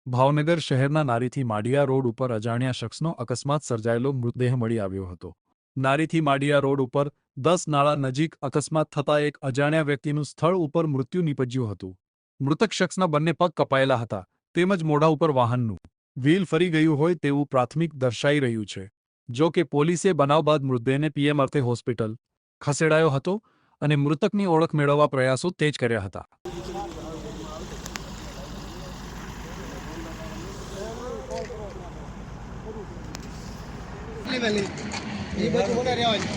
ભાવનગર શહેરના નારીથી માડિયા રોડ ઉપર અજાણ્યા શખ્સનો અકસ્માત સર્જાયેલો મૃતદેહ મળી આવ્યો હતો। નારીથી માડિયા રોડ ઉપર 10 નાળા નજીક અકસ્માત થતાં એક અજાણ્યા વ્યક્તિનું સ્થળ ઉપર મૃત્યુ નીપજ્યું હતું। મૃતક શખ્સના બંને પગ કપાયેલા હતા તેમજ મોઢા ઉપર વાહનનું વ્હીલ ફરી ગયું હોય તેવું પ્રાથમિક દર્શાઈ રહ્યું છે। જો કે પોલીસે બનાવ બાદ મૃતદેહને પીએમ અર્થે હોસ્પિટલ ખસેડાયો હતો અને મૃતકની ઓળખ મેળવવા પ્રયાસો તેજ કર્યા હતા। એ બાજુ મને રહેવા દે।